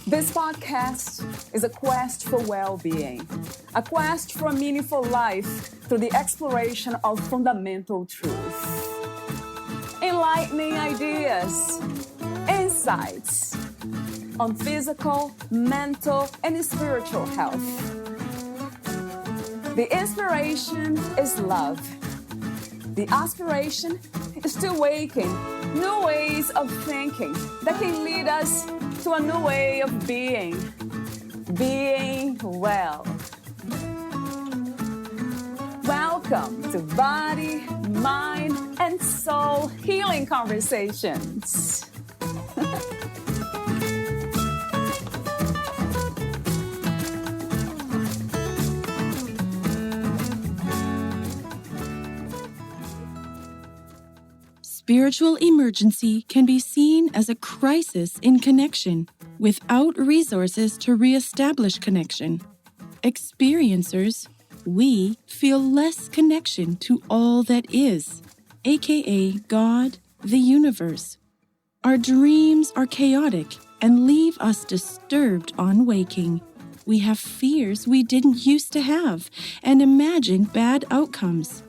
This podcast is a quest for well-being, a quest for a meaningful life through the exploration of fundamental truth. Enlightening ideas, insights on physical, mental, and spiritual health. The inspiration is love. The aspiration is to awaken new ways of thinking that can lead us to a new way of being well. Welcome to Body, Mind, and Soul Healing Conversations. Spiritual emergency can be seen as a crisis in connection without resources to reestablish connection. Experiencers, we feel less connection to all that is, aka God, the universe. Our dreams are chaotic and leave us disturbed on waking. We have fears we didn't used to have and imagine bad outcomes.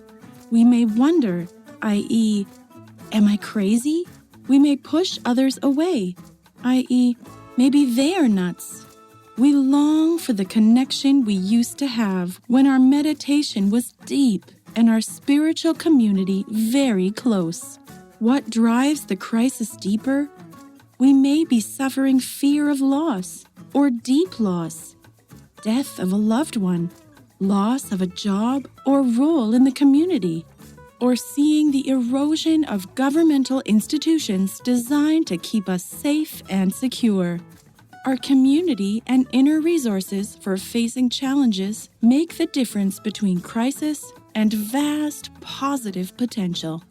We may wonder, i.e., am I crazy? We may push others away, i.e., maybe they are nuts. We long for the connection we used to have when our meditation was deep and our spiritual community very close. What drives the crisis deeper? We may be suffering fear of loss or deep loss, death of a loved one, loss of a job or role in the community, or seeing the erosion of governmental institutions designed to keep us safe and secure. Our community and inner resources for facing challenges make the difference between crisis and vast positive potential.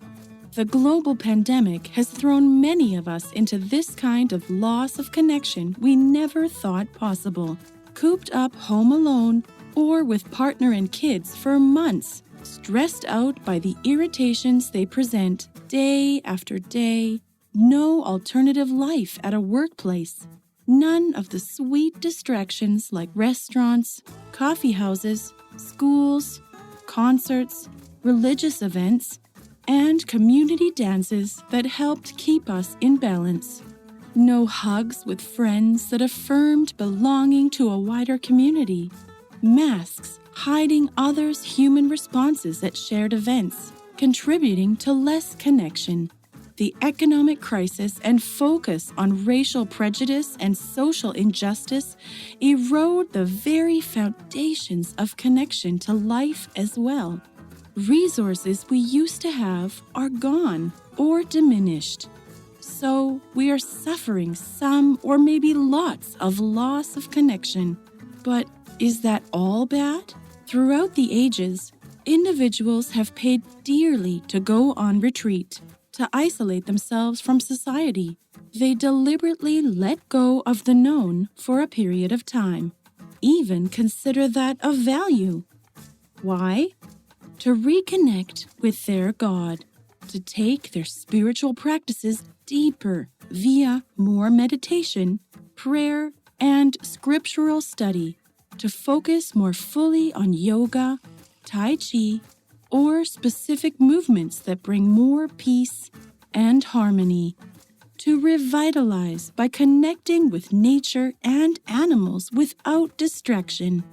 The global pandemic has thrown many of us into this kind of loss of connection we never thought possible, cooped up home alone or with partner and kids for months, stressed out by the irritations they present day after day, no alternative life at a workplace, none of the sweet distractions like restaurants, coffee houses, schools, concerts, religious events, and community dances that helped keep us in balance. No hugs with friends that affirmed belonging to a wider community. Masks hiding others' human responses at shared events, contributing to less connection. The economic crisis and focus on racial prejudice and social injustice erode the very foundations of connection to life as well. Resources we used to have are gone or diminished. So we are suffering some or maybe lots of loss of connection. But is that all bad? Throughout the ages, individuals have paid dearly to go on retreat, to isolate themselves from society. They deliberately let go of the known for a period of time, even consider that of value. Why? To reconnect with their God, to take their spiritual practices deeper via more meditation, prayer, and scriptural study, to focus more fully on yoga, tai chi, or specific movements that bring more peace and harmony, to revitalize by connecting with nature and animals without distraction,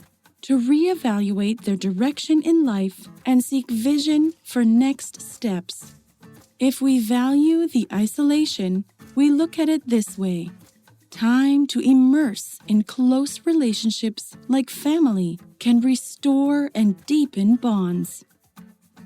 to reevaluate their direction in life and seek vision for next steps. If we value the isolation, we look at it this way: time to immerse in close relationships like family can restore and deepen bonds.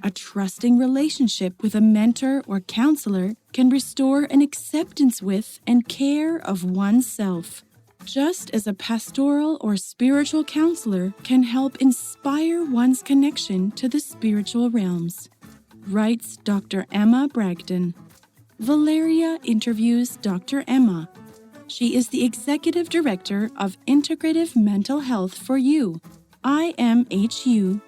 A trusting relationship with a mentor or counselor can restore an acceptance with and care of oneself, just as a pastoral or spiritual counselor can help inspire one's connection to the spiritual realms, writes Dr. Emma Bragdon. Valeria interviews Dr. Emma. She is the Executive Director of Integrative Mental Health for You, imhu.org.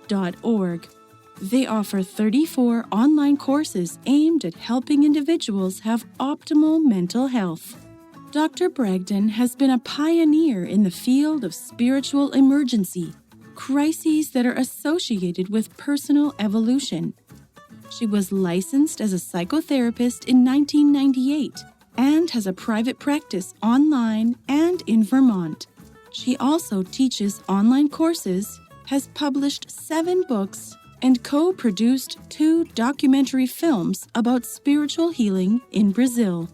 They offer 34 online courses aimed at helping individuals have optimal mental health. Dr. Bragdon has been a pioneer in the field of spiritual emergency, crises that are associated with personal evolution. She was licensed as a psychotherapist in 1998 and has a private practice online and in Vermont. She also teaches online courses, has published 7 books, and co-produced 2 documentary films about spiritual healing in Brazil.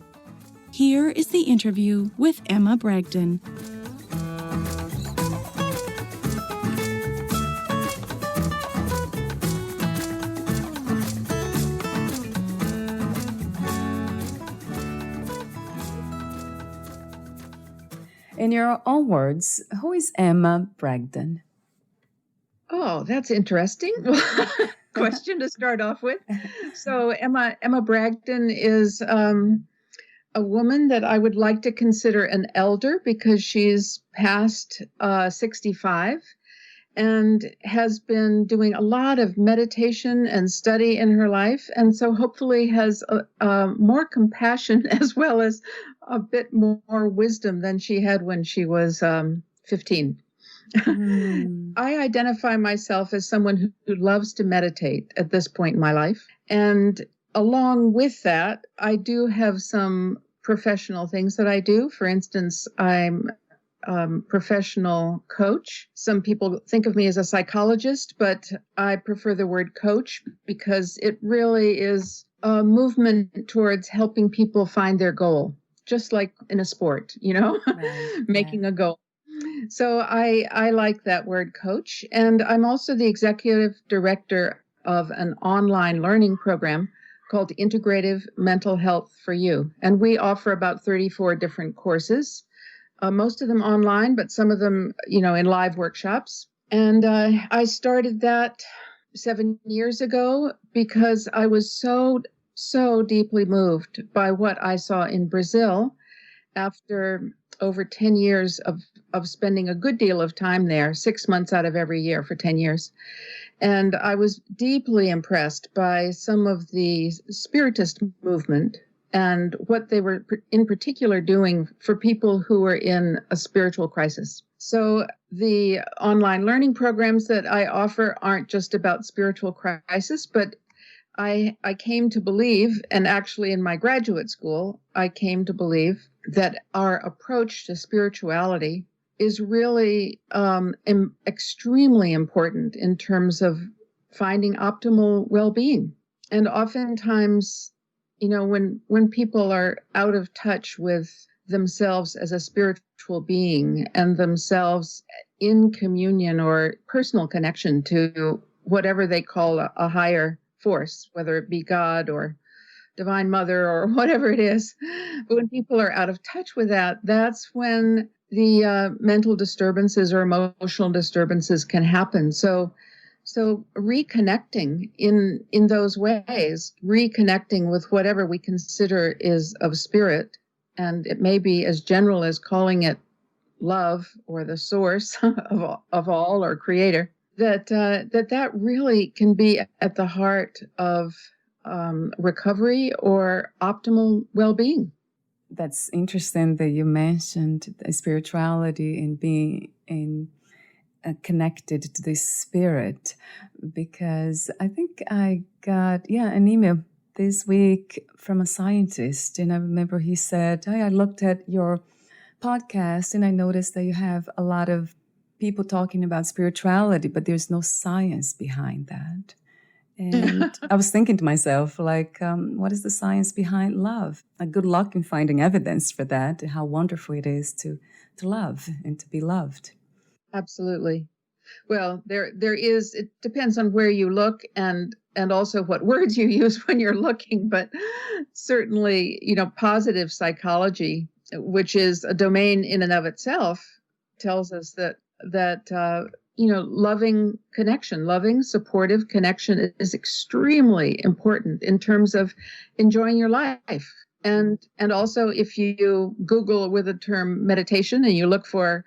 Here is the interview with Emma Bragdon. In your own words, who is Emma Bragdon? Oh, that's interesting question to start off with. So Emma Bragdon is a woman that I would like to consider an elder because she's past 65 and has been doing a lot of meditation and study in her life, and so hopefully has more compassion as well as a bit more wisdom than she had when she was 15. I identify myself as someone who loves to meditate at this point in my life. And along with that, I do have some professional things that I do. For instance, I'm professional coach. Some people think of me as a psychologist, but I prefer the word coach because it really is a movement towards helping people find their goal, just like in a sport, right. Making a goal. So I like that word coach. And I'm also the executive director of an online learning program called Integrative Mental Health for You. And we offer about 34 different courses, most of them online, but some of them, in live workshops. And I started that 7 years ago because I was so deeply moved by what I saw in Brazil after over 10 years of spending a good deal of time there, 6 months out of every year for 10 years. And I was deeply impressed by some of the Spiritist movement and what they were in particular doing for people who were in a spiritual crisis. So the online learning programs that I offer aren't just about spiritual crisis, but I came to believe, and actually in my graduate school, I came to believe that our approach to spirituality is really extremely important in terms of finding optimal well-being. And oftentimes, when people are out of touch with themselves as a spiritual being and themselves in communion or personal connection to whatever they call a higher force, whether it be God or Divine Mother or whatever it is. But when people are out of touch with that, that's when the mental disturbances or emotional disturbances can happen. So reconnecting in those ways, reconnecting with whatever we consider is of spirit, and it may be as general as calling it love or the source of all or creator, that really can be at the heart of recovery or optimal well-being. That's interesting that you mentioned spirituality and being connected to the spirit, because I think I got an email this week from a scientist, and I remember he said, "Hey, I looked at your podcast and I noticed that you have a lot of people talking about spirituality, but there's no science behind that." And I was thinking to myself, what is the science behind love? Good luck in finding evidence for that, how wonderful it is to love and to be loved. Absolutely. Well, there is, it depends on where you look and also what words you use when you're looking, but certainly, positive psychology, which is a domain in and of itself, tells us that loving connection, loving, supportive connection is extremely important in terms of enjoying your life. And also, if you Google with the term meditation and you look for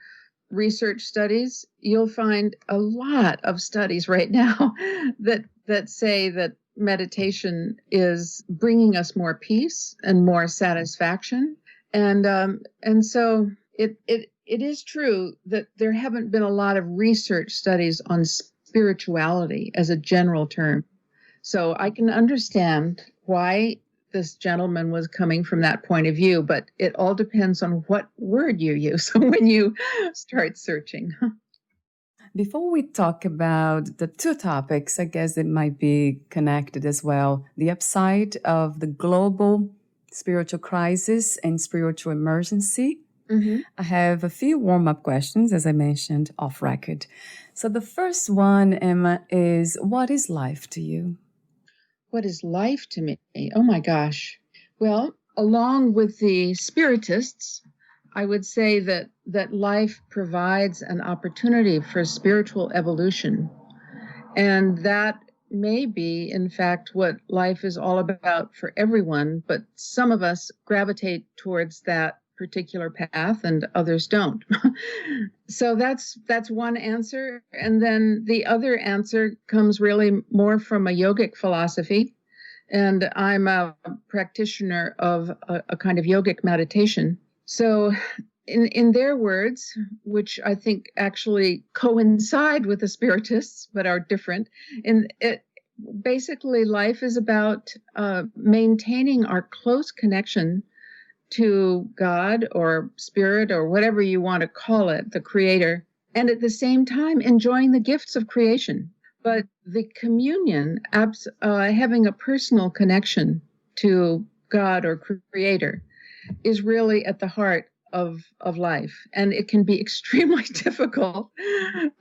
research studies, you'll find a lot of studies right now that say that meditation is bringing us more peace and more satisfaction. And so it is true that there haven't been a lot of research studies on spirituality as a general term. So I can understand why this gentleman was coming from that point of view, but it all depends on what word you use when you start searching. Before we talk about the two topics, I guess it might be connected as well. The upside of the global spiritual crisis and spiritual emergency. Mm-hmm. I have a few warm-up questions, as I mentioned, off record. So the first one, Emma, is what is life to you? What is life to me? Oh my gosh. Well, along with the spiritists, I would say that life provides an opportunity for spiritual evolution. And that may be, in fact, what life is all about for everyone, but some of us gravitate towards that particular path and others don't. So that's one answer. And then the other answer comes really more from a yogic philosophy. And I'm a practitioner of a kind of yogic meditation. So in their words, which I think actually coincide with the spiritists, but are different, basically life is about maintaining our close connection to God or spirit or whatever you want to call it, the creator, and at the same time enjoying the gifts of creation. But the communion, having a personal connection to God or creator, is really at the heart of life. And it can be extremely difficult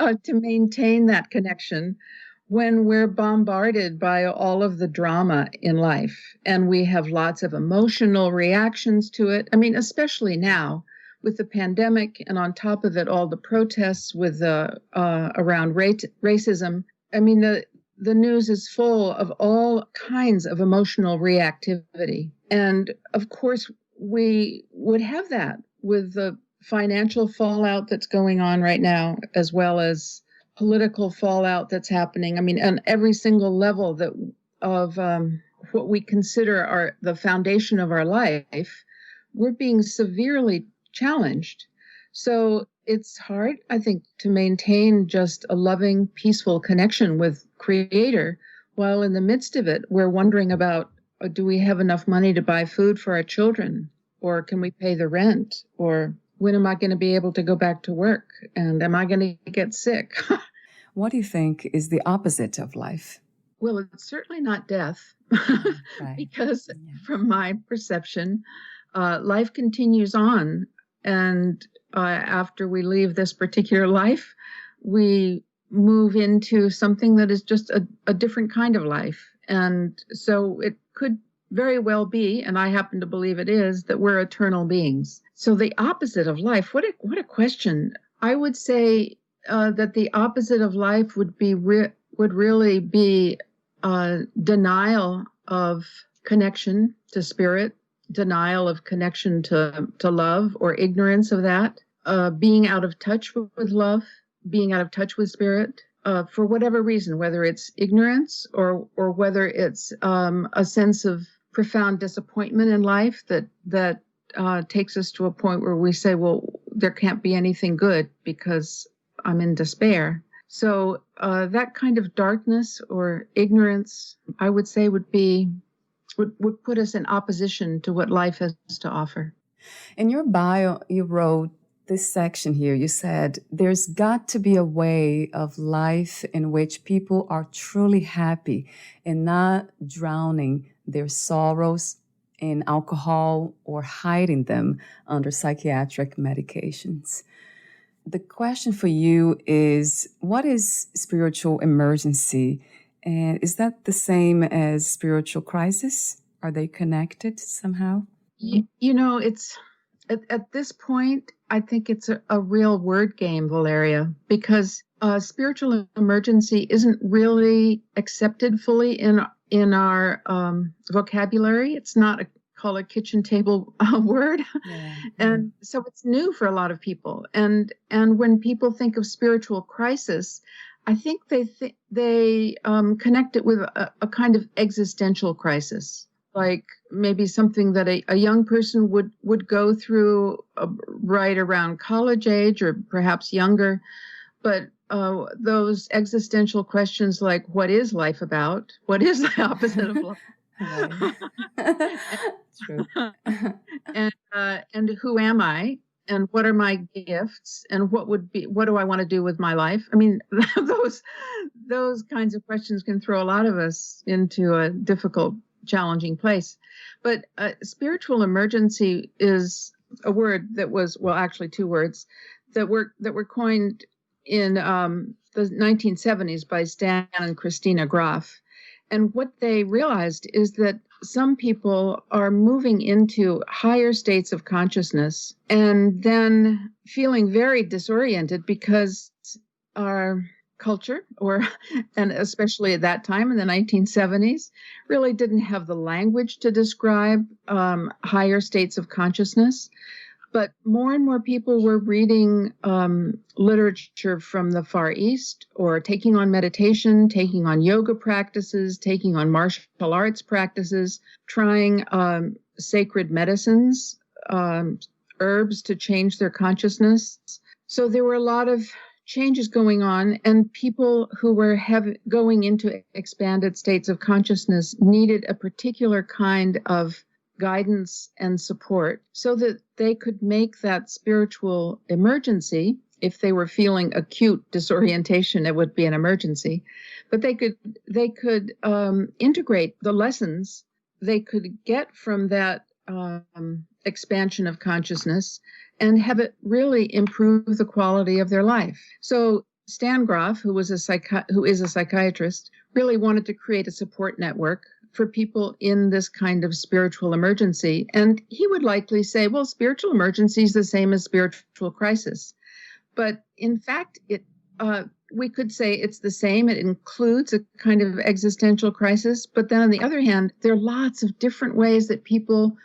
to maintain that connection when we're bombarded by all of the drama in life and we have lots of emotional reactions to it. I mean, especially now with the pandemic and on top of it, all the protests with around racism. I mean, the news is full of all kinds of emotional reactivity. And of course, we would have that with the financial fallout that's going on right now, as well as political fallout that's happening. I mean, on every single level of what we consider the foundation of our life, we're being severely challenged. So it's hard, I think, to maintain just a loving, peaceful connection with Creator, while in the midst of it, we're wondering about, do we have enough money to buy food for our children? Or can we pay the rent? Or when am I going to be able to go back to work? And am I going to get sick? What do you think is the opposite of life? Well, it's certainly not death, Right. because from my perception, life continues on. And after we leave this particular life, we move into something that is just a different kind of life. And so it could very well be, and I happen to believe it is, that we're eternal beings. So the opposite of life, what a question. I would say that the opposite of life would really be denial of connection to spirit, denial of connection to love, or ignorance of that, being out of touch with love, being out of touch with spirit, for whatever reason, whether it's ignorance or whether it's a sense of profound disappointment in life that takes us to a point where we say, well, there can't be anything good because I'm in despair. So that kind of darkness or ignorance, I would say, would put us in opposition to what life has to offer. In your bio, you wrote this section here. You said, there's got to be a way of life in which people are truly happy and not drowning their sorrows in alcohol or hiding them under psychiatric medications. The question for you is, what is spiritual emergency? And is that the same as spiritual crisis? Are they connected somehow? You know, it's at this point, I think it's a real word game, Valeria, because spiritual emergency isn't really accepted fully in our vocabulary. It's not a call a kitchen table word. Yeah. And so it's new for a lot of people. And when people think of spiritual crisis, I think they connect it with a kind of existential crisis, like maybe something that a young person would go through right around college age or perhaps younger. But those existential questions like, what is life about? What is the opposite of life? True. And who am I? And what are my gifts? And what do I want to do with my life? I mean, those kinds of questions can throw a lot of us into a difficult, challenging place. But spiritual emergency is a word that was, well, actually two words that were coined in the 1970s by Stan and Christina Groff. And what they realized is that some people are moving into higher states of consciousness and then feeling very disoriented because our culture, and especially at that time in the 1970s, really didn't have the language to describe higher states of consciousness. But more and more people were reading literature from the Far East, or taking on meditation, taking on yoga practices, taking on martial arts practices, trying sacred medicines, herbs to change their consciousness. So there were a lot of changes going on, and people who were going into expanded states of consciousness needed a particular kind of guidance and support so that they could make that spiritual emergency. If they were feeling acute disorientation, it would be an emergency, but they could integrate the lessons they could get from that expansion of consciousness and have it really improve the quality of their life. So Stan Groff, who is a psychiatrist, really wanted to create a support network for people in this kind of spiritual emergency. And he would likely say, well, spiritual emergency is the same as spiritual crisis. But in fact, we could say it's the same. It includes a kind of existential crisis. But then on the other hand, there are lots of different ways that people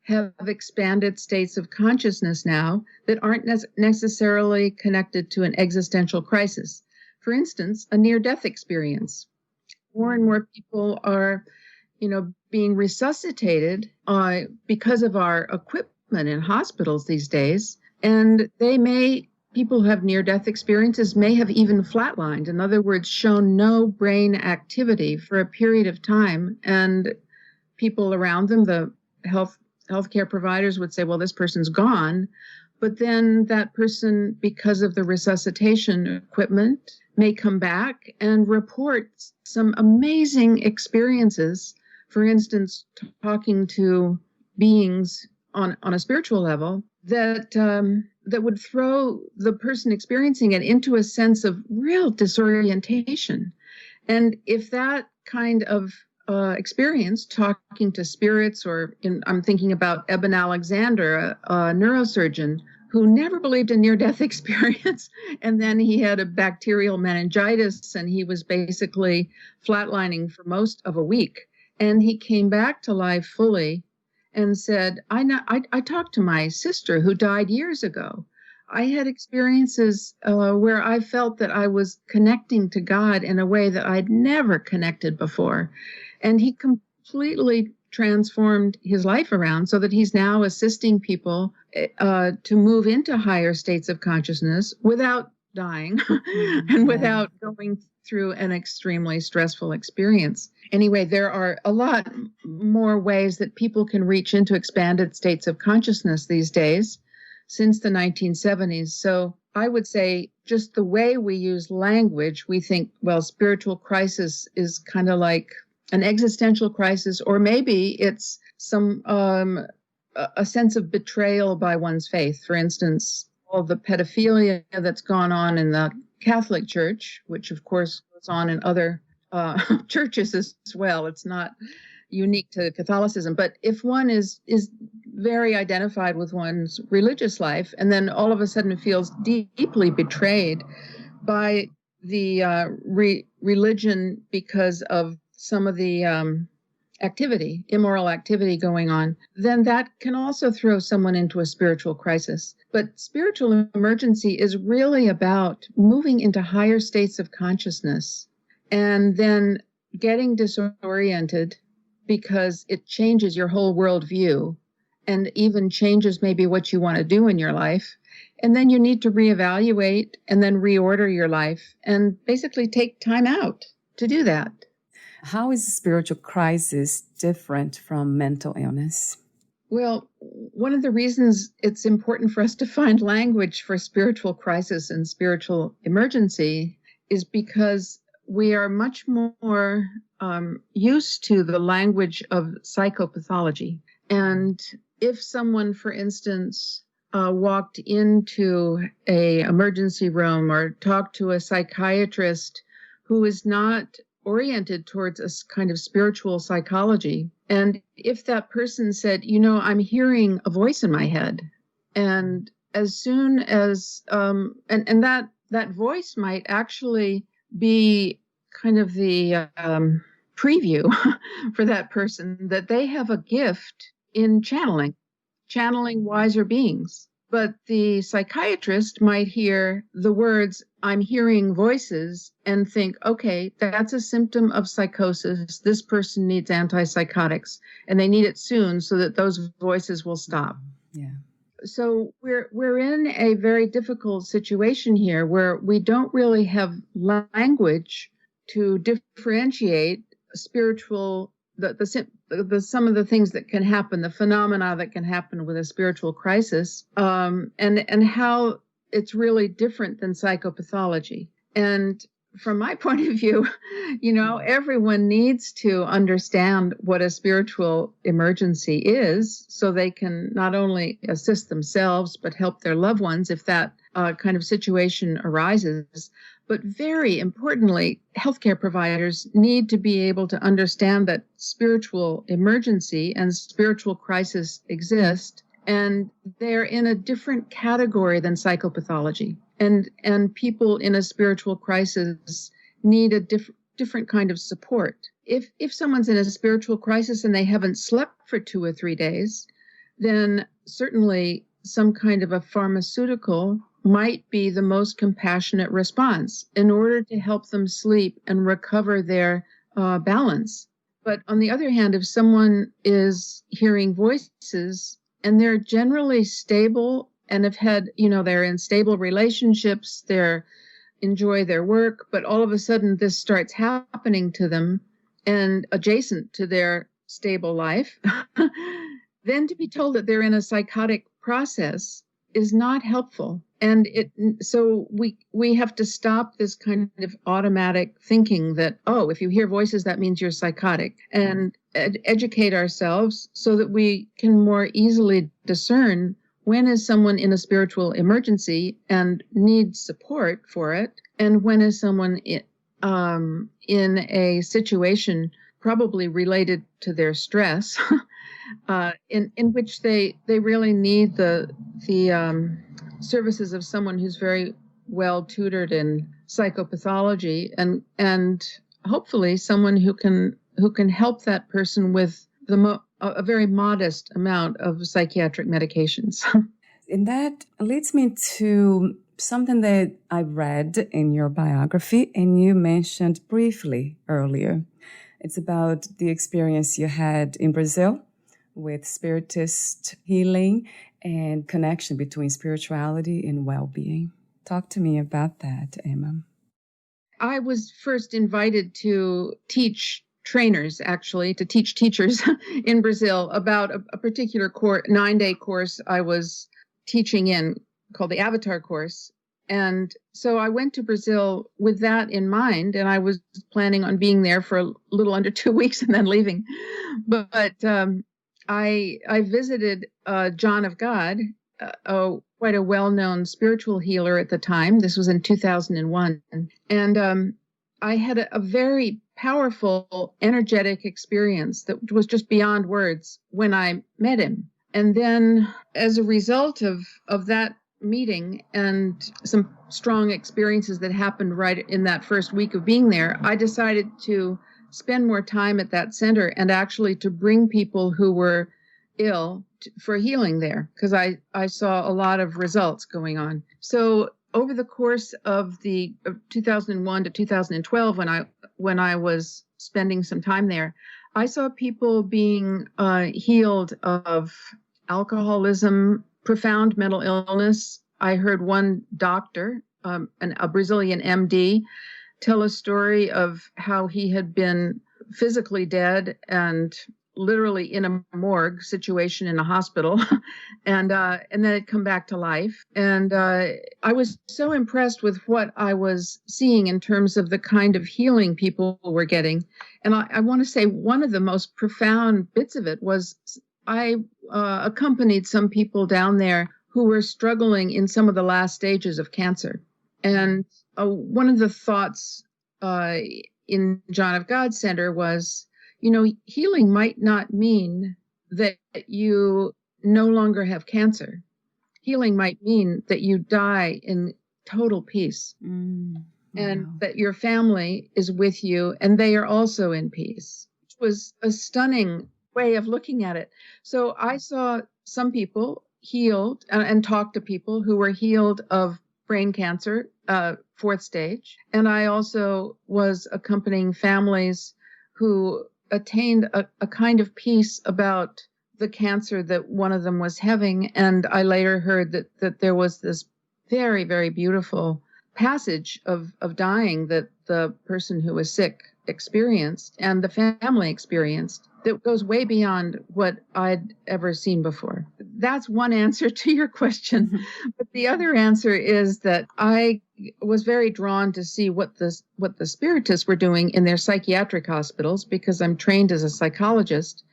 have expanded states of consciousness now that aren't necessarily connected to an existential crisis. For instance, a near-death experience. More and more people are being resuscitated because of our equipment in hospitals these days. And people who have near-death experiences may have even flatlined. In other words, shown no brain activity for a period of time. And people around them, the healthcare providers would say, well, this person's gone. But then that person, because of the resuscitation equipment, may come back and report some amazing experiences. For instance, talking to beings on a spiritual level that would throw the person experiencing it into a sense of real disorientation. And if that kind of experience, talking to spirits, I'm thinking about Eben Alexander, a neurosurgeon who never believed in near-death experience, and then he had a bacterial meningitis, and he was basically flatlining for most of a week. And he came back to life fully and said, I talked to my sister who died years ago. I had experiences where I felt that I was connecting to God in a way that I'd never connected before. And he completely transformed his life around so that he's now assisting people to move into higher states of consciousness without dying and without going through an extremely stressful experience. Anyway, there are a lot more ways that people can reach into expanded states of consciousness these days since the 1970s. So I would say just the way we use language, we think, well, spiritual crisis is kind of like an existential crisis, or maybe it's some a sense of betrayal by one's faith. For instance, all the pedophilia that's gone on in the Catholic Church, which of course goes on in other churches as well. It's not unique to Catholicism. But if one is very identified with one's religious life, and then all of a sudden feels deeply betrayed by the religion because of some of the activity, immoral activity going on, then that can also throw someone into a spiritual crisis. But spiritual emergency is really about moving into higher states of consciousness and then getting disoriented because it changes your whole worldview and even changes maybe what you want to do in your life. And then you need to reevaluate and then reorder your life and basically take time out to do that. How is a spiritual crisis different from mental illness? Well, one of the reasons it's important for us to find language for spiritual crisis and spiritual emergency is because we are much more used to the language of psychopathology. And if someone, for instance, walked into an emergency room or talked to a psychiatrist who is not oriented towards a kind of spiritual psychology, and if that person said, I'm hearing a voice in my head, and as soon as, and that voice might actually be kind of the preview for that person that they have a gift in channeling wiser beings. But the psychiatrist might hear the words, I'm hearing voices, and think, okay, that's a symptom of psychosis. This person needs antipsychotics, and they need it soon so that those voices will stop. Yeah. So we're in a very difficult situation here where we don't really have language to differentiate spiritual some of the things that can happen, the phenomena that can happen with a spiritual crisis, and how it's really different than psychopathology. And from my point of view, everyone needs to understand what a spiritual emergency is so they can not only assist themselves, but help their loved ones if that kind of situation arises. But very importantly, healthcare providers need to be able to understand that spiritual emergency and spiritual crisis exist, and they're in a different category than psychopathology. And people in a spiritual crisis need a different kind of support. If someone's in a spiritual crisis and they haven't slept for 2 or 3 days, then certainly some kind of a pharmaceutical might be the most compassionate response in order to help them sleep and recover their balance. But on the other hand, if someone is hearing voices and they're generally stable and have had, they're in stable relationships, they enjoy their work, but all of a sudden this starts happening to them and adjacent to their stable life, then to be told that they're in a psychotic process is not helpful. And so we have to stop this kind of automatic thinking that, if you hear voices, that means you're psychotic, and educate ourselves so that we can more easily discern when is someone in a spiritual emergency and needs support for it, and when is someone in a situation probably related to their stress, in which they really need the services of someone who's very well tutored in psychopathology, and hopefully someone who can help that person with a very modest amount of psychiatric medications. And that leads me to something that I read in your biography, and you mentioned briefly earlier. It's about the experience you had in Brazil with spiritist healing and connection between spirituality and well-being. Talk to me about that, Emma. I was first invited to teach trainers, actually, to teach teachers in Brazil about a particular 9-day course I was teaching in called the Avatar course. And so I went to Brazil with that in mind, and I was planning on being there for a little under 2 weeks and then leaving. But I visited John of God, quite a well-known spiritual healer at the time. This was in 2001. And I had a very powerful, energetic experience that was just beyond words when I met him. And then as a result of that meeting and some strong experiences that happened right in that first week of being there, I decided to spend more time at that center and actually to bring people who were ill for healing there, because I saw a lot of results going on. So over the course of 2001 to 2012, when I was spending some time there, I saw people being healed of alcoholism, profound mental illness. I heard one doctor, a Brazilian MD, tell a story of how he had been physically dead and literally in a morgue situation in a hospital, and then it'd come back to life. And I was so impressed with what I was seeing in terms of the kind of healing people were getting. And I want to say one of the most profound bits of it was I accompanied some people down there who were struggling in some of the last stages of cancer. And one of the thoughts in John of God Center was, healing might not mean that you no longer have cancer. Healing might mean that you die in total peace, and that your family is with you and they are also in peace, which was a stunning way of looking at it. So I saw some people healed and talked to people who were healed of brain cancer, 4th stage. And I also was accompanying families who attained a kind of peace about the cancer that one of them was having. And I later heard that there was this very, very beautiful passage of dying that the person who was sick experienced and the family experienced that goes way beyond what I'd ever seen before. That's one answer to your question. But the other answer is that I was very drawn to see what the spiritists were doing in their psychiatric hospitals, because I'm trained as a psychologist.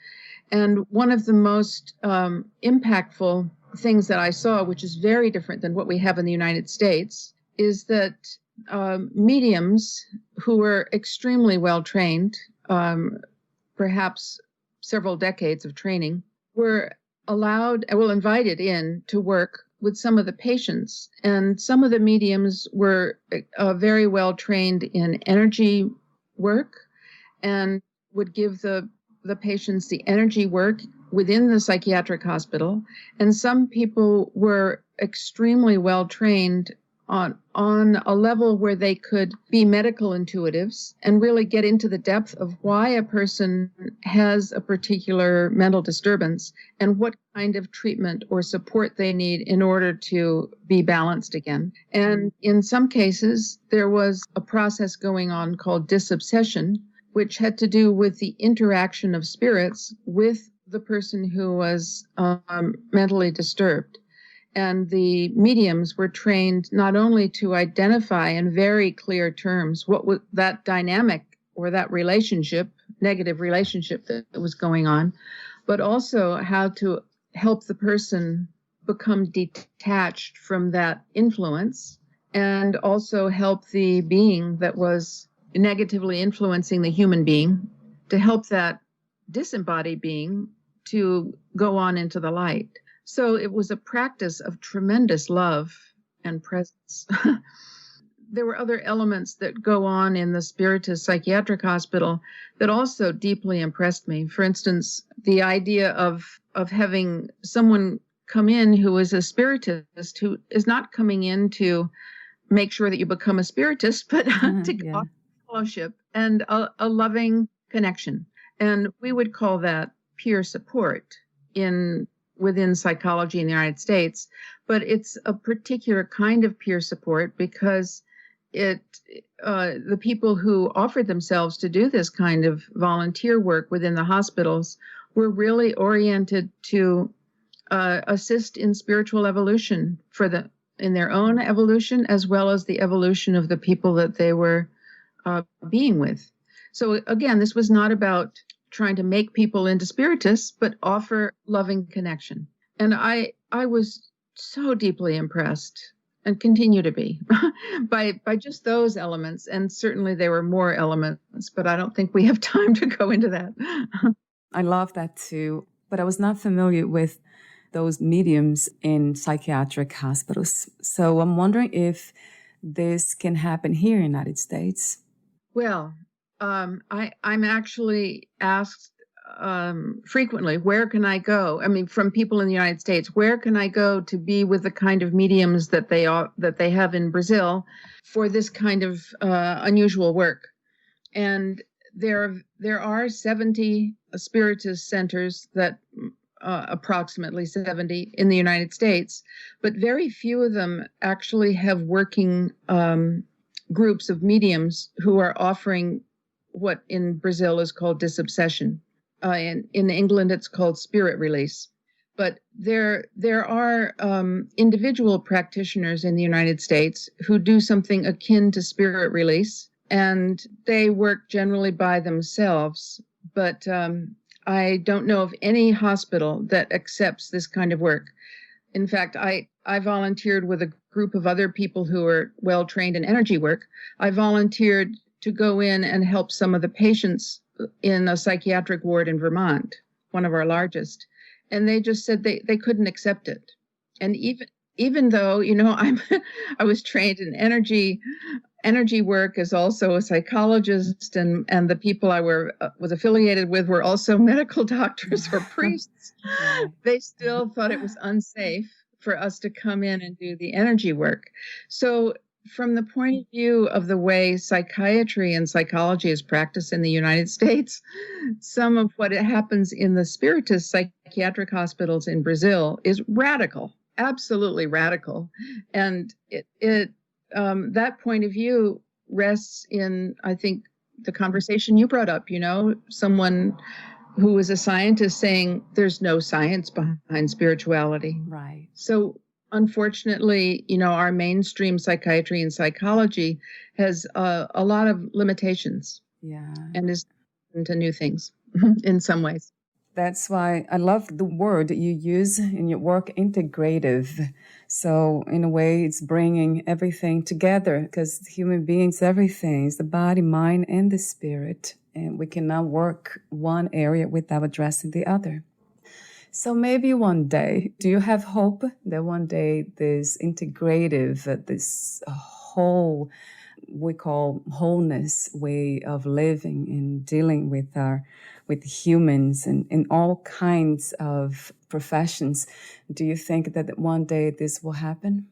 And one of the most impactful things that I saw, which is very different than what we have in the United States, is that mediums who were extremely well trained, perhaps several decades of training, were invited in to work with some of the patients. And some of the mediums were very well trained in energy work and would give the patients the energy work within the psychiatric hospital. And some people were extremely well trained on a level where they could be medical intuitives and really get into the depth of why a person has a particular mental disturbance and what kind of treatment or support they need in order to be balanced again. And in some cases, there was a process going on called disobsession, which had to do with the interaction of spirits with the person who was mentally disturbed. And the mediums were trained not only to identify in very clear terms what was that dynamic or that relationship, negative relationship that was going on, but also how to help the person become detached from that influence, and also help the being that was negatively influencing the human being to help that disembodied being to go on into the light. So it was a practice of tremendous love and presence. There were other elements that go on in the Spiritist Psychiatric Hospital that also deeply impressed me. For instance, the idea of having someone come in who is a Spiritist, who is not coming in to make sure that you become a Spiritist, but to offer fellowship and a loving connection. And we would call that peer support within psychology in the United States, but it's a particular kind of peer support because the people who offered themselves to do this kind of volunteer work within the hospitals were really oriented to assist in spiritual evolution in their own evolution, as well as the evolution of the people that they were being with. So again, this was not about trying to make people into spiritists, but offer loving connection. And I was so deeply impressed, and continue to be, by just those elements. And certainly there were more elements, but I don't think we have time to go into that. I love that too, but I was not familiar with those mediums in psychiatric hospitals. So I'm wondering if this can happen here in the United States. Well, I'm actually asked frequently, where can I go? I mean, from people in the United States, where can I go to be with the kind of mediums that they have in Brazil for this kind of unusual work? And there are 70 spiritist centers that approximately 70 in the United States, but very few of them actually have working groups of mediums who are offering what in Brazil is called disobsession. In England, it's called spirit release. But there are individual practitioners in the United States who do something akin to spirit release, and they work generally by themselves. But I don't know of any hospital that accepts this kind of work. In fact, I volunteered with a group of other people who are well trained in energy work. I volunteered to go in and help some of the patients in a psychiatric ward in Vermont, one of our largest, and they just said they couldn't accept it. And even though, I was trained in energy work as also a psychologist, and the people I was affiliated with were also medical doctors or priests, they still thought it was unsafe for us to come in and do the energy work. So from the point of view of the way psychiatry and psychology is practiced in the United States, some of what happens in the spiritist psychiatric hospitals in Brazil is radical, absolutely radical. And that point of view rests in, I think, the conversation you brought up, someone who was a scientist saying there's no science behind spirituality. Right. So unfortunately, our mainstream psychiatry and psychology has a lot of limitations. Yeah. And is into new things in some ways. That's why I love the word you use in your work, integrative. So in a way, it's bringing everything together, because human beings, everything is the body, mind, and the spirit. And we cannot work one area without addressing the other. So maybe one day, do you have hope that one day this integrative, this whole, we call wholeness way of living and dealing with humans and in all kinds of professions, do you think that one day this will happen?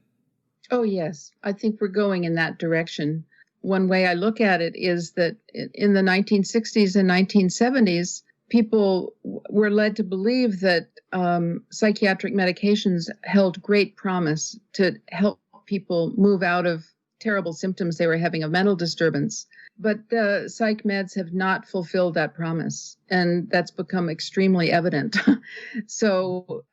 Oh, yes. I think we're going in that direction. One way I look at it is that in the 1960s and 1970s, people were led to believe that psychiatric medications held great promise to help people move out of terrible symptoms they were having of mental disturbance. But the psych meds have not fulfilled that promise, and that's become extremely evident. So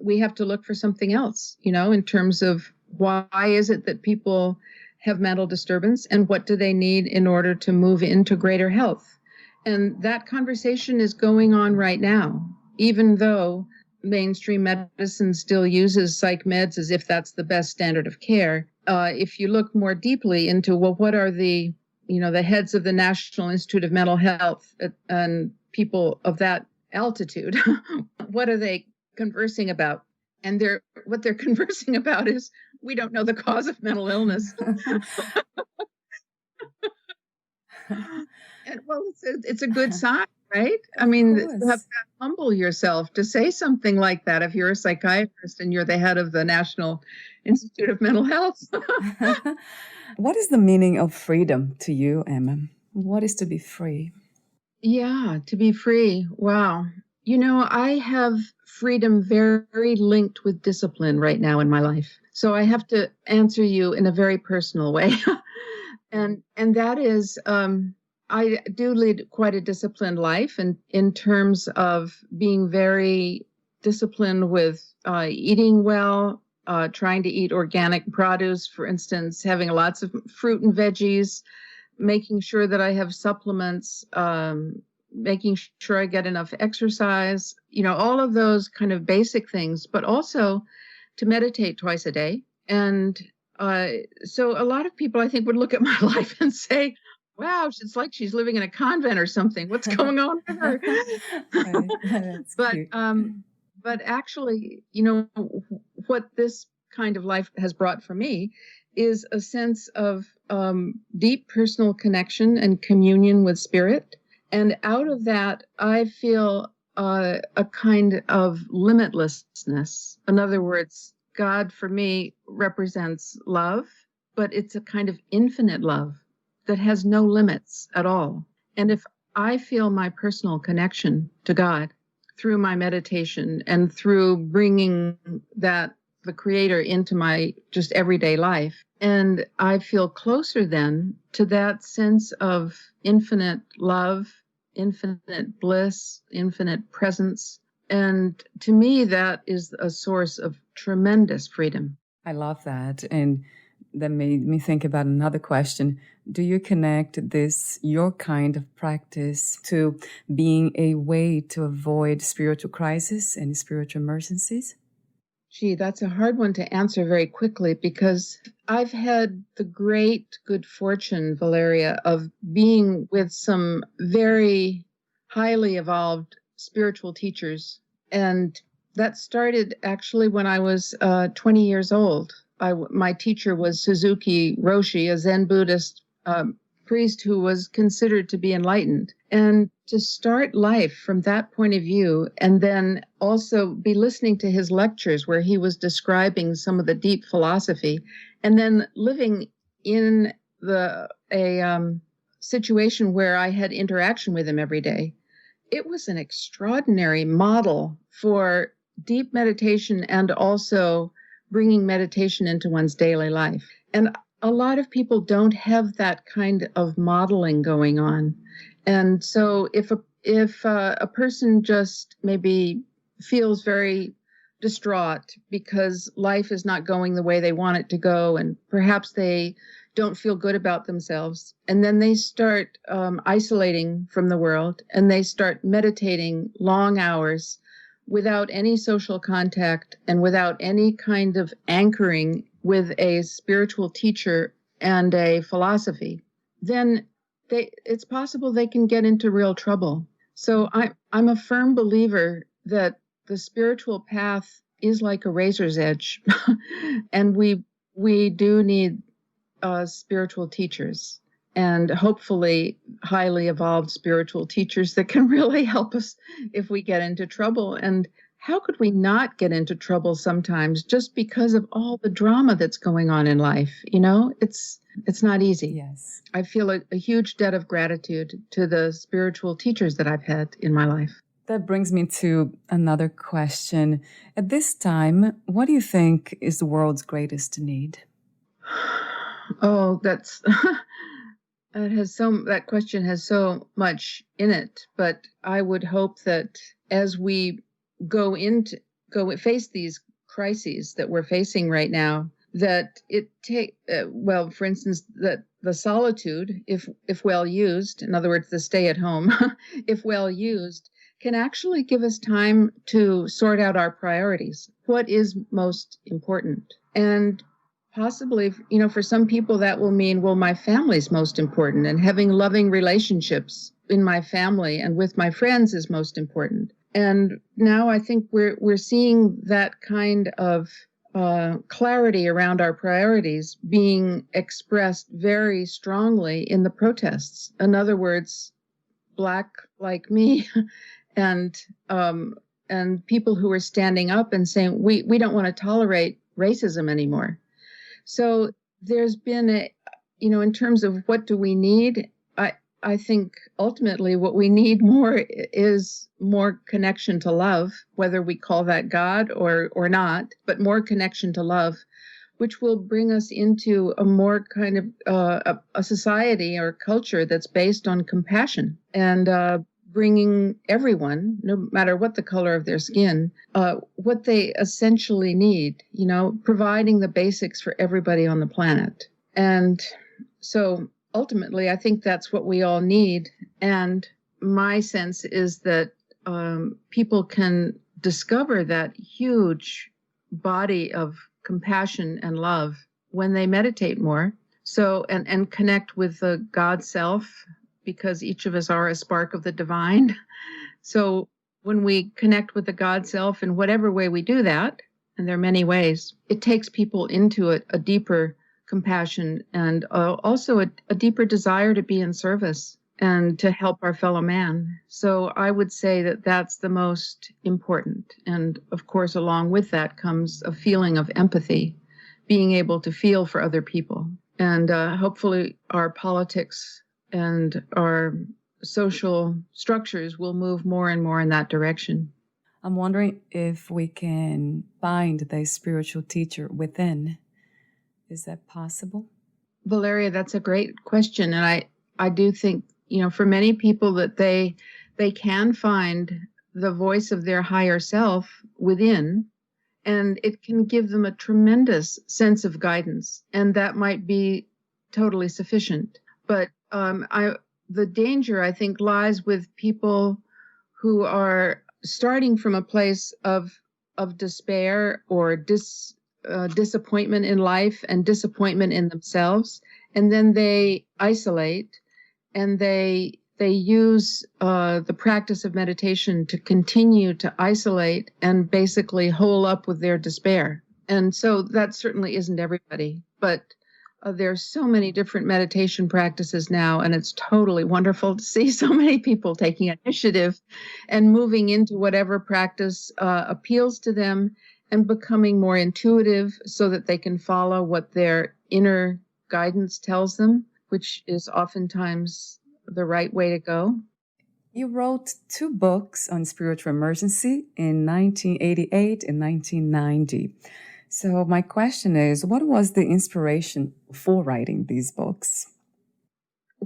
we have to look for something else, in terms of why is it that people have mental disturbance and what do they need in order to move into greater health? And that conversation is going on right now, even though mainstream medicine still uses psych meds as if that's the best standard of care. If you look more deeply into, well, what are the heads of the National Institute of Mental Health and people of that altitude, what are they conversing about? And what they're conversing about is, we don't know the cause of mental illness. And, well, it's a good sign, right? I mean, you have to humble yourself to say something like that if you're a psychiatrist and you're the head of the National Institute of Mental Health. What is the meaning of freedom to you, Emma? What is to be free? Yeah, to be free. Wow. I have freedom very linked with discipline right now in my life. So I have to answer you in a very personal way. And that is, I do lead quite a disciplined life, and in terms of being very disciplined with eating well, trying to eat organic produce, for instance, having lots of fruit and veggies, making sure that I have supplements, making sure I get enough exercise, all of those kind of basic things, but also to meditate twice a day. And so a lot of people, I think, would look at my life and say, wow, it's like she's living in a convent or something. What's going on with her? But actually, what this kind of life has brought for me is a sense of deep personal connection and communion with spirit. And out of that, I feel a kind of limitlessness. In other words, God for me represents love, but it's a kind of infinite love that has no limits at all. And if I feel my personal connection to God through my meditation and through bringing the Creator into my just everyday life, and I feel closer then to that sense of infinite love, infinite bliss, infinite presence. And to me, that is a source of tremendous freedom. I love that. And that made me think about another question. Do you connect this, your kind of practice, to being a way to avoid spiritual crisis and spiritual emergencies? Gee, that's a hard one to answer very quickly, because I've had the great good fortune, Valeria, of being with some very highly evolved spiritual teachers. And that started actually when I was 20 years old. My teacher was Suzuki Roshi, a Zen Buddhist priest who was considered to be enlightened. And to start life from that point of view, and then also be listening to his lectures where he was describing some of the deep philosophy, and then living in a situation where I had interaction with him every day, it was an extraordinary model for deep meditation and also bringing meditation into one's daily life. And a lot of people don't have that kind of modeling going on. And so if a person just maybe feels very distraught because life is not going the way they want it to go, and perhaps they don't feel good about themselves, and then they start isolating from the world, and they start meditating long hours without any social contact and without any kind of anchoring with a spiritual teacher and a philosophy, then it's possible they can get into real trouble. So I'm a firm believer that the spiritual path is like a razor's edge, and we do need spiritual teachers, and hopefully highly evolved spiritual teachers that can really help us if we get into trouble. And how could we not get into trouble sometimes just because of all the drama that's going on in life? You know, it's not easy. Yes. I feel a huge debt of gratitude to the spiritual teachers that I've had in my life. That brings me to another question. At this time, what do you think is the world's greatest need? Oh, that question has so much in it, but I would hope that as we go face these crises that we're facing right now, that for instance, that the solitude, if well used, in other words, the stay at home, if well used, can actually give us time to sort out our priorities. What is most important? And possibly, for some people that will mean, well, my family's most important, and having loving relationships in my family and with my friends is most important. And now I think we're seeing that kind of clarity around our priorities being expressed very strongly in the protests. In other words, Black like me and people who are standing up and saying, we don't want to tolerate racism anymore. So there's been in terms of what do we need, I think ultimately what we need more is more connection to love, whether we call that God or not, but more connection to love, which will bring us into a more kind of a society or culture that's based on compassion and bringing everyone, no matter what the color of their skin, what they essentially need, providing the basics for everybody on the planet. And so ultimately, I think that's what we all need. And my sense is that people can discover that huge body of compassion and love when they meditate more. So, and connect with the God self, because each of us are a spark of the divine. So when we connect with the God self in whatever way we do that, and there are many ways, it takes people into a deeper compassion, and also a deeper desire to be in service and to help our fellow man. So I would say that that's the most important. And of course, along with that comes a feeling of empathy, being able to feel for other people. And hopefully our politics and our social structures will move more and more in that direction. I'm wondering if we can find the spiritual teacher within. Is that possible? Valeria, that's a great question. And I do think, for many people that they can find the voice of their higher self within, and it can give them a tremendous sense of guidance. And that might be totally sufficient. But the danger, I think, lies with people who are starting from a place of despair or disappointment in life and disappointment in themselves, and then they isolate and they use the practice of meditation to continue to isolate and basically hole up with their despair. And so that certainly isn't everybody, but there's so many different meditation practices now, and it's totally wonderful to see so many people taking initiative and moving into whatever practice appeals to them and becoming more intuitive so that they can follow what their inner guidance tells them, which is oftentimes the right way to go. You wrote 2 books on spiritual emergency in 1988 and 1990. So my question is, what was the inspiration for writing these books?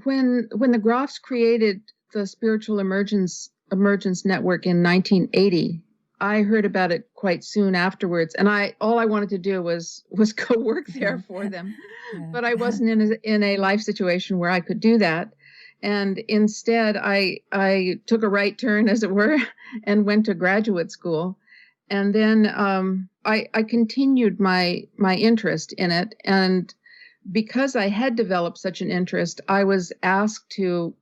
When the Groffs created the Spiritual Emergence Network in 1980, I heard about it quite soon afterwards, and all I wanted to do was go work there for them. Yeah. But I wasn't in a life situation where I could do that. And instead, I took a right turn, as it were, and went to graduate school. And then I continued my interest in it. And because I had developed such an interest, I was asked to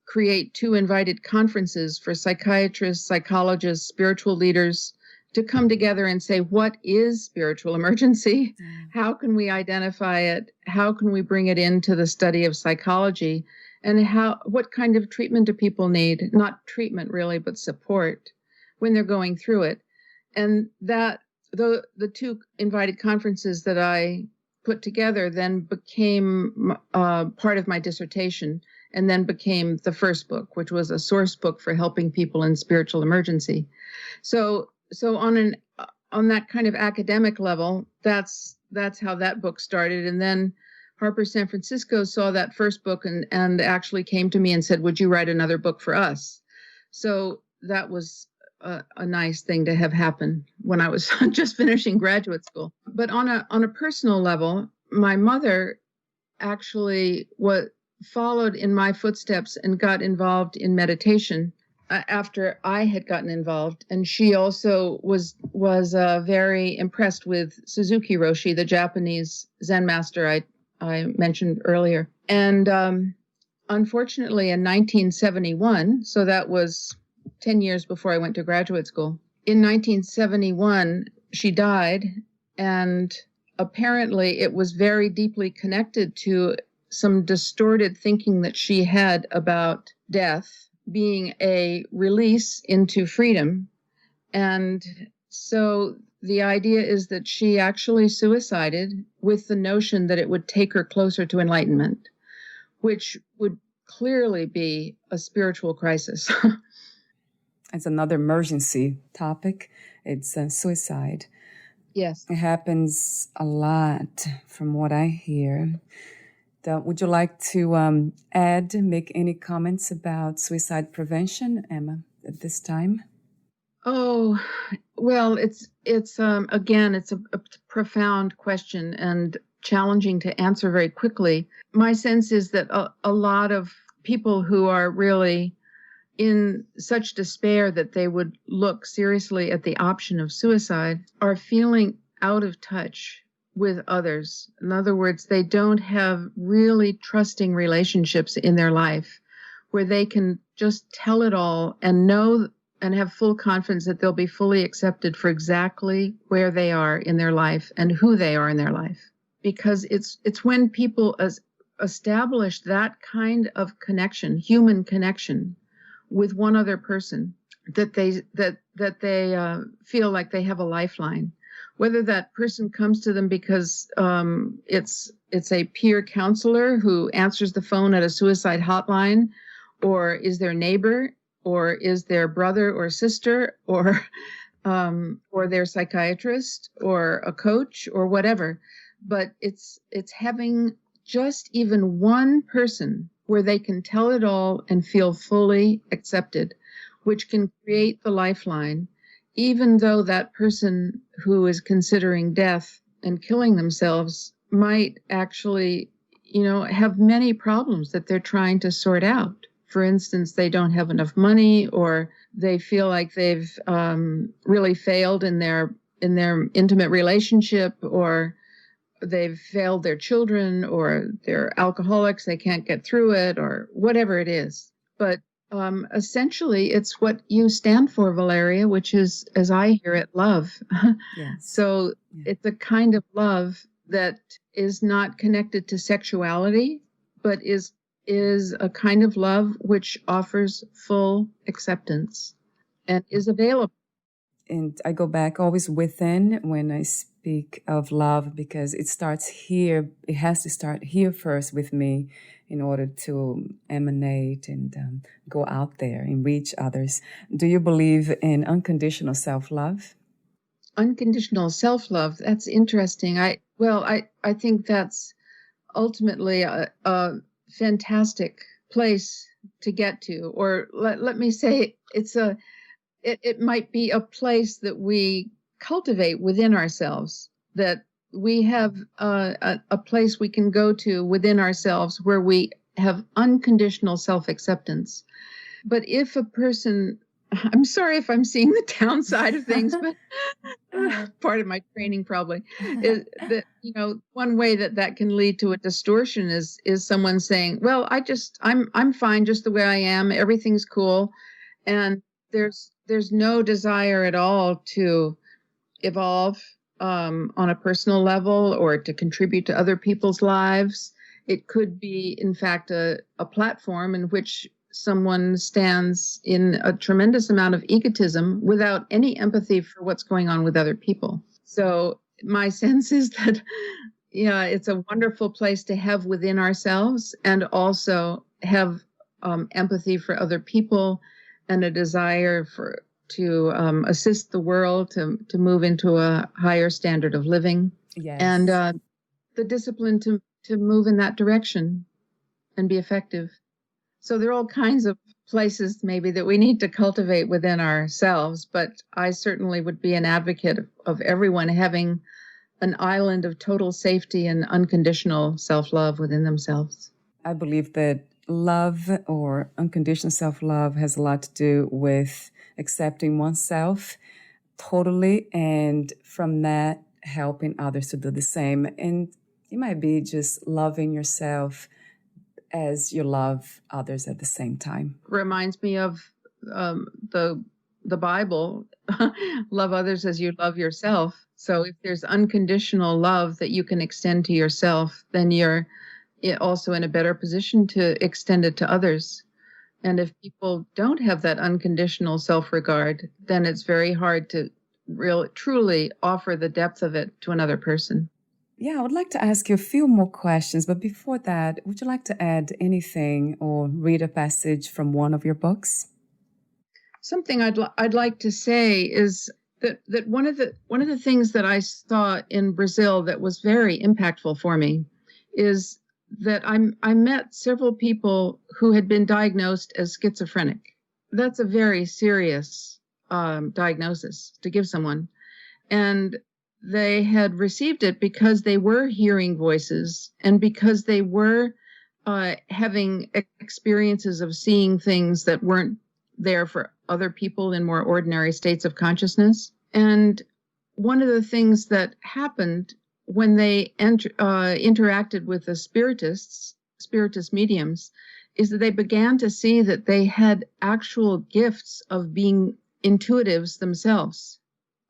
create 2 invited conferences for psychiatrists, psychologists, spiritual leaders to come together and say, what is spiritual emergency? How can we identify it? How can we bring it into the study of psychology? And what kind of treatment do people need? Not treatment really, but support when they're going through it. And that the 2 invited conferences that I put together then became part of my dissertation, and then became the first book, which was a source book for helping people in spiritual emergency. So on that kind of academic level, that's how that book started. And then Harper San Francisco saw that first book and actually came to me and said, would you write another book for us? So that was a nice thing to have happen when I was just finishing graduate school. But on a personal level, my mother actually followed in my footsteps and got involved in meditation after I had gotten involved. And she also was very impressed with Suzuki Roshi, the Japanese Zen master I mentioned earlier. And unfortunately, in 1971, so that was 10 years before I went to graduate school, in 1971, she died. And apparently it was very deeply connected to some distorted thinking that she had about death being a release into freedom. And so the idea is that she actually suicided with the notion that it would take her closer to enlightenment, which would clearly be a spiritual crisis. It's another emergency topic. It's suicide. Yes. It happens a lot from what I hear. Would you like to make any comments about suicide prevention, Emma, at this time? Oh, well, it's again, it's a profound question and challenging to answer very quickly. My sense is that a lot of people who are really in such despair that they would look seriously at the option of suicide are feeling out of touch with others. In other words, they don't have really trusting relationships in their life where they can just tell it all and know and have full confidence that they'll be fully accepted for exactly where they are in their life and who they are in their life. because it's when people establish that kind of connection, human connection, with one other person, that they feel like they have a lifeline. Whether that person comes to them because it's a peer counselor who answers the phone at a suicide hotline, or is their neighbor, or is their brother or sister, or their psychiatrist, or a coach, or whatever. But it's having just even one person where they can tell it all and feel fully accepted, which can create the lifeline, even though that person who is considering death and killing themselves might actually, have many problems that they're trying to sort out. For instance, they don't have enough money, or they feel like they've really failed in their intimate relationship, or they've failed their children, or they're alcoholics, they can't get through it, or whatever it is. But essentially, it's what you stand for, Valeria, which is, as I hear it, love. Yes. So it's a kind of love that is not connected to sexuality, but is a kind of love which offers full acceptance and is available. And I go back always within when I speak of love, because it starts here. It has to start here first with me in order to emanate and go out there and reach others. Do you believe in unconditional self-love? Unconditional self-love, that's interesting. I think that's ultimately a fantastic place to get to, or let me say it might be a place that we cultivate within ourselves, that we have a place we can go to within ourselves where we have unconditional self-acceptance. But if a person, I'm sorry if I'm seeing the downside of things, but part of my training probably is that, one way that can lead to a distortion is someone saying, well, I'm fine just the way I am. Everything's cool. And there's no desire at all to evolve on a personal level or to contribute to other people's lives. It could be, in fact, a platform in which someone stands in a tremendous amount of egotism without any empathy for what's going on with other people. So my sense is that, it's a wonderful place to have within ourselves, and also have empathy for other people and a desire to assist the world to move into a higher standard of living. Yes. And the discipline to move in that direction and be effective. So there are all kinds of places maybe that we need to cultivate within ourselves, but I certainly would be an advocate of everyone having an island of total safety and unconditional self-love within themselves. I believe that love, or unconditional self-love, has a lot to do with accepting oneself totally, and from that, helping others to do the same. And it might be just loving yourself as you love others at the same time. Reminds me of the Bible, love others as you love yourself. So if there's unconditional love that you can extend to yourself, then you're also in a better position to extend it to others. And if people don't have that unconditional self-regard, then it's very hard to truly offer the depth of it to another person. Yeah, I would like to ask you a few more questions, but before that, would you like to add anything or read a passage from one of your books? Something I'd like to say is that one of the things that I saw in Brazil that was very impactful for me is that I met several people who had been diagnosed as schizophrenic. That's a very serious diagnosis to give someone, and they had received it because they were hearing voices, and because they were having experiences of seeing things that weren't there for other people in more ordinary states of consciousness. And one of the things that happened when they interacted with the spiritist mediums, is that they began to see that they had actual gifts of being intuitives themselves.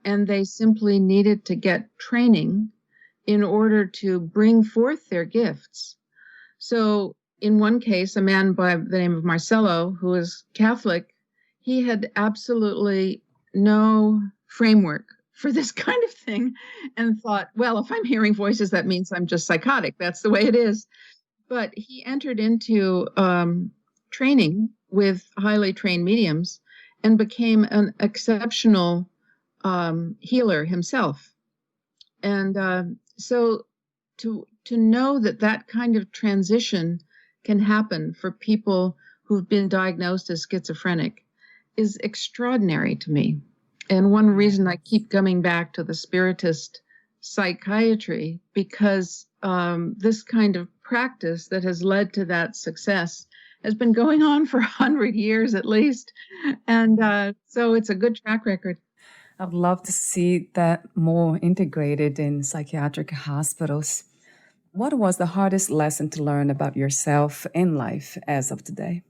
And they simply needed to get training in order to bring forth their gifts. So in one case, a man by the name of Marcello, who was Catholic, he had absolutely no framework for this kind of thing and thought, well, if I'm hearing voices, that means I'm just psychotic. That's the way it is. But he entered into training with highly trained mediums and became an exceptional healer himself. And so to know that kind of transition can happen for people who've been diagnosed as schizophrenic is extraordinary to me. And one reason I keep coming back to the spiritist psychiatry, because this kind of practice that has led to that success has been going on for 100 years at least. And so it's a good track record. I'd love to see that more integrated in psychiatric hospitals. What was the hardest lesson to learn about yourself in life as of today?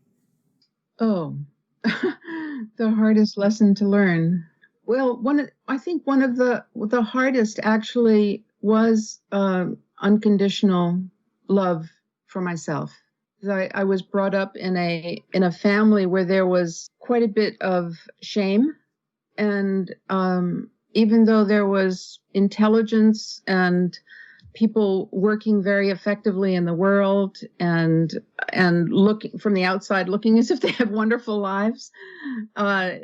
Oh, the hardest lesson to learn. Well, I think one of the hardest actually was unconditional love for myself. I was brought up in a family where there was quite a bit of shame, and even though there was intelligence and people working very effectively in the world and looking from the outside, looking as if they had wonderful lives, from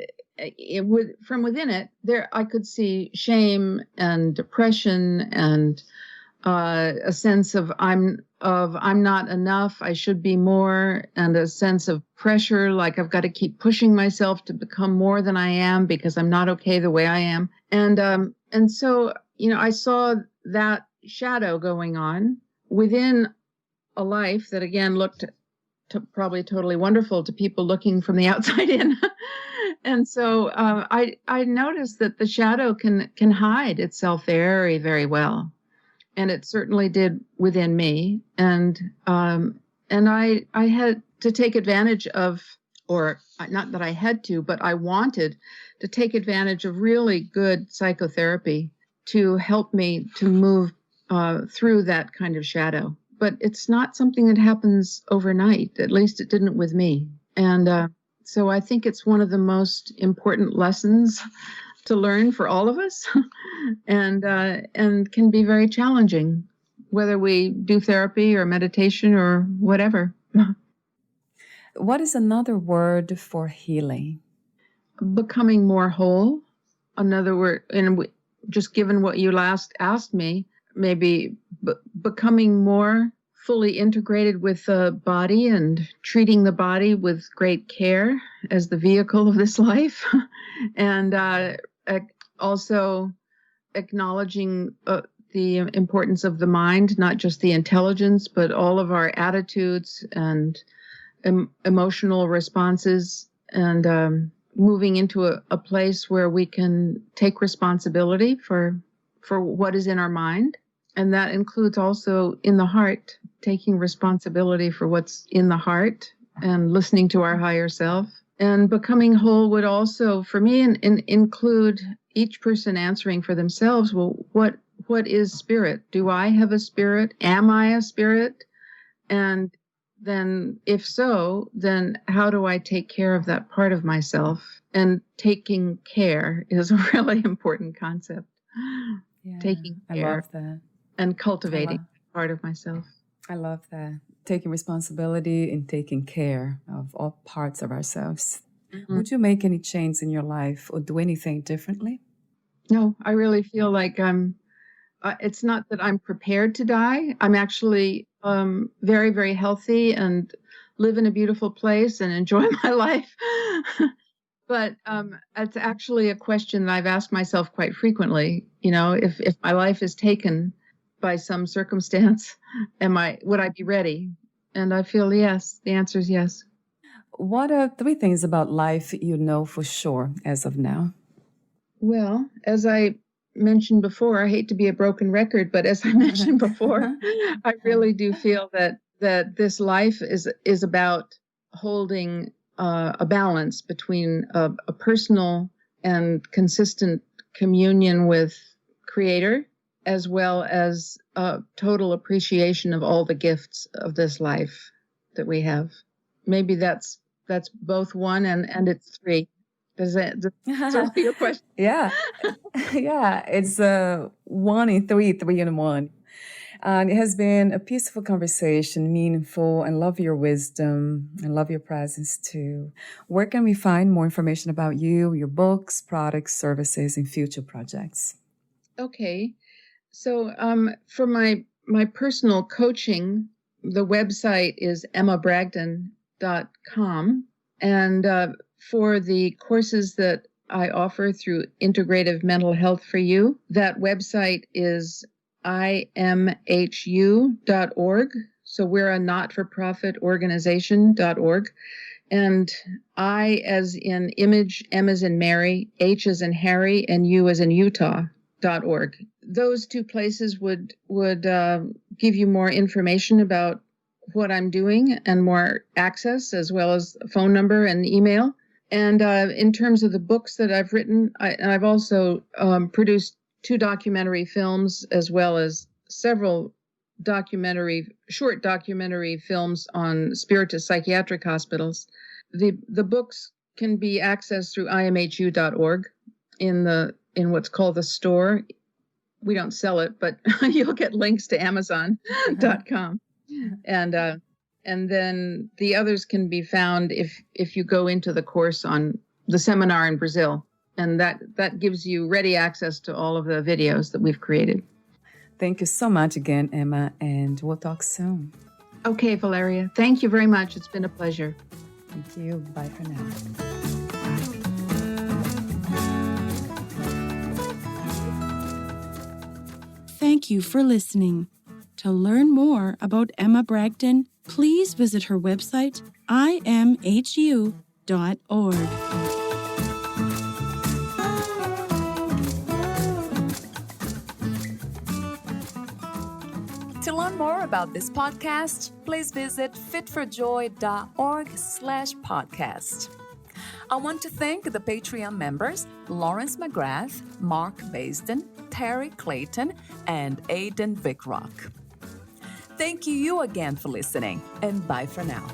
within it, there I could see shame and depression and a sense of I'm not enough, I should be more, and a sense of pressure, like I've got to keep pushing myself to become more than I am because I'm not okay the way I am. And so, I saw that shadow going on within a life that again looked probably totally wonderful to people looking from the outside in. And so I noticed that the shadow can hide itself very, very well. And it certainly did within me. And I had to take advantage of, or not that I had to, but I wanted to take advantage of really good psychotherapy to help me to move through that kind of shadow. But it's not something that happens overnight. At least it didn't with me. And so I think it's one of the most important lessons to learn for all of us, and can be very challenging, whether we do therapy or meditation or whatever. What is another word for healing? Becoming more whole. Another word, and just given what you last asked me, maybe becoming more fully integrated with the body and treating the body with great care as the vehicle of this life, and also acknowledging the importance of the mind, not just the intelligence, but all of our attitudes and emotional responses, and moving into a place where we can take responsibility for what is in our mind. And that includes also in the heart, taking responsibility for what's in the heart and listening to our higher self. And becoming whole would also, for me, include each person answering for themselves, well, what is spirit? Do I have a spirit? Am I a spirit? And then if so, then how do I take care of that part of myself? And taking care is a really important concept. Yeah, taking care. I love that. And cultivating part of myself. I love that. Taking responsibility and taking care of all parts of ourselves. Mm-hmm. Would you make any change in your life or do anything differently? No, I really feel like it's not that I'm prepared to die. I'm actually very, very healthy and live in a beautiful place and enjoy my life. But it's actually a question that I've asked myself quite frequently. If my life is taken by some circumstance, would I be ready? And I feel yes. The answer is yes. What are 3 things about life you know for sure as of now? Well, as I mentioned before, I hate to be a broken record, but as I mentioned before, I really do feel that this life is about holding a balance between a personal and consistent communion with Creator as well as total appreciation of all the gifts of this life that we have. Maybe that's both one and it's three. Does that answer your question? Yeah. Yeah. It's 1 in 3, 3 in 1. And it has been a peaceful conversation, meaningful, and love your wisdom and love your presence too. Where can we find more information about you, your books, products, services, and future projects? Okay. So for my personal coaching, the website is emmabragdon.com. And for the courses that I offer through Integrative Mental Health for You, that website is imhu.org. So we're a not-for-profit organization.org. And I as in image, M as in Mary, H as in Harry, and U as in Utah.org. Those two places would give you more information about what I'm doing and more access, as well as a phone number and email. And in terms of the books that I've written, I've also produced 2 documentary films, as well as several short documentary films on spiritist psychiatric hospitals. The books can be accessed through imhu.org in what's called the store. We don't sell it, but you'll get links to Amazon.com. And then the others can be found if you go into the course on the seminar in Brazil. And that gives you ready access to all of the videos that we've created. Thank you so much again, Emma, and we'll talk soon. Okay, Valeria. Thank you very much. It's been a pleasure. Thank you. Bye for now. Thank you for listening. To learn more about Emma Bragdon, please visit her website, imhu.org. To learn more about this podcast, please visit fitforjoy.org/podcast. I want to thank the Patreon members, Lawrence McGrath, Mark Basden, Terry Clayton, and Aidan Vickrock. Thank you again for listening, and bye for now.